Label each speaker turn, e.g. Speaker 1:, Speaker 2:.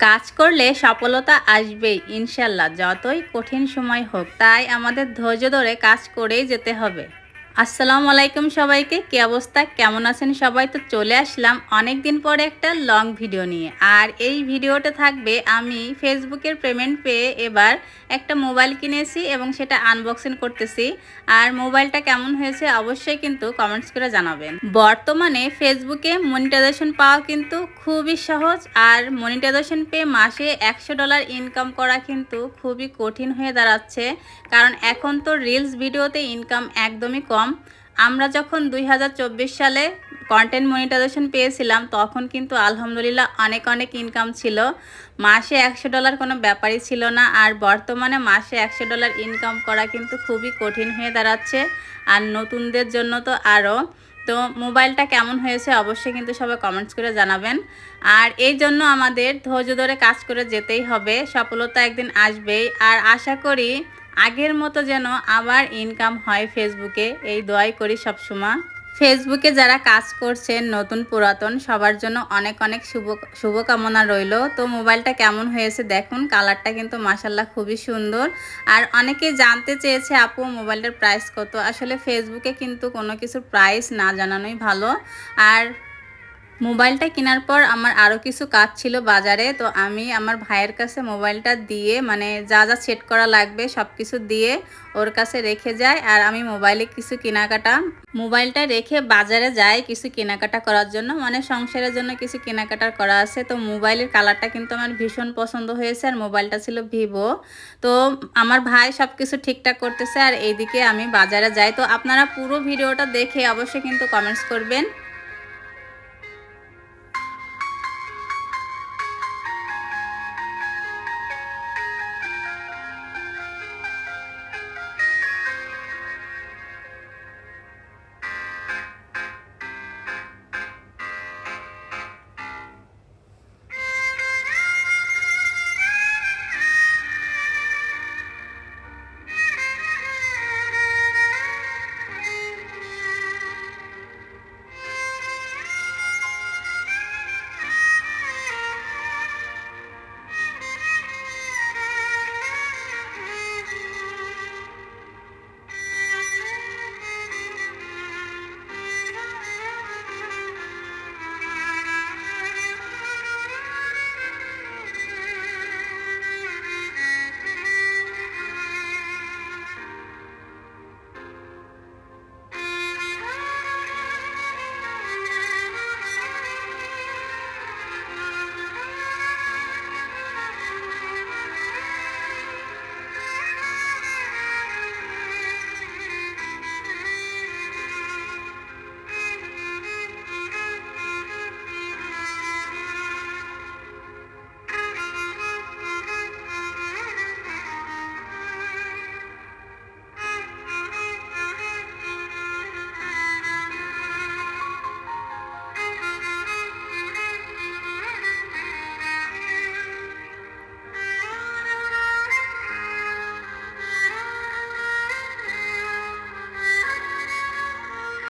Speaker 1: কাজ করলে সফলতা আসবেই ইনশাল্লাহ, যতই কঠিন সময় হোক। তাই আমাদের ধৈর্য ধরে কাজ করেই যেতে হবে। আসসালামু আলাইকুম সবাইকে, কি অবস্থা, কেমন আছেন সবাই? তো চলে আসলাম অনেক দিন পরে একটা লং ভিডিও নিয়ে। আর এই ভিডিওটা থাকবে আমি ফেসবুকের পেমেন্ট পেয়ে এবার একটা মোবাইল কিনেছি এবং সেটা আনবক্সিং করতেছি। আর মোবাইলটা কেমন হয়েছে অবশ্যই কিন্তু কমেন্টস করে জানাবেন। বর্তমানে ফেসবুকে মনিটাইজেশন পাওয়া কিন্তু খুবই সহজ। আর মনিটাইজেশন পেয়ে মাসে $100 ইনকাম করা কিন্তু খুবই কঠিন হয়ে দাঁড়াচ্ছে, কারণ এখন তো রিলস ভিডিওতে ইনকাম একদমই কম। আমরা যখন 2024 সালে কন্টেন্ট মনিটাইজেশন পেয়েছিলাম তখন কিন্তু আলহামদুলিল্লাহ অনেক অনেক ইনকাম ছিল। মাসে $100 কোনো ব্যাপারই ছিল না। আর বর্তমানে মাসে $100 ইনকাম করা কিন্তু খুবই কঠিন হয়ে দাঁড়াচ্ছে, আর নতুনদের জন্য তো আরও। তো মোবাইলটা কেমন হয়েছে অবশ্যই কিন্তু সবাই কমেন্টস করে জানাবেন। আর এই জন্য আমাদের ধৈর্য ধরে কাজ করে যেতেই হবে, সফলতা একদিন আসবেই। আর আশা করি আগের মতো যেন আবার ইনকাম হয় ফেসবুকে, এই দোয়াই করি সবসময়। ফেসবুকে যারা কাজ করছেন নতুন পুরাতন সবার জন্য অনেক অনেক শুভকামনা রইল। তো মোবাইলটা কেমন হয়েছে দেখুন, কালারটা কিন্তু মাশাল্লাহ খুবই সুন্দর। আর অনেকেই জানতে চেয়েছে আপু মোবাইলটার প্রাইস কত। আসলে ফেসবুকে কিন্তু কোনো কিছুর প্রাইস না জানানোই ভালো। আর মোবাইলটা কেনার পর আমার আরও কিছু কাজ ছিল বাজারে, তো আমি আমার ভাইয়ের কাছে মোবাইলটা দিয়ে মানে যা যা সেট করা লাগবে সব কিছু দিয়ে ওর কাছে রেখে যাই। আর আমি মোবাইলে কিছু মোবাইলটা রেখে বাজারে যাই কিছু কেনাকাটা করার জন্য, মানে সংসারের জন্য কিছু কেনাকাটা করা আছে। তো মোবাইলের কালারটা কিন্তু আমার ভীষণ পছন্দ হয়েছে, আর মোবাইলটা ছিল ভিভো। তো আমার ভাই সব কিছু ঠিকঠাক করতেছে আর এইদিকে আমি বাজারে যাই। তো আপনারা পুরো ভিডিওটা দেখে অবশ্যই কিন্তু কমেন্টস করবেন।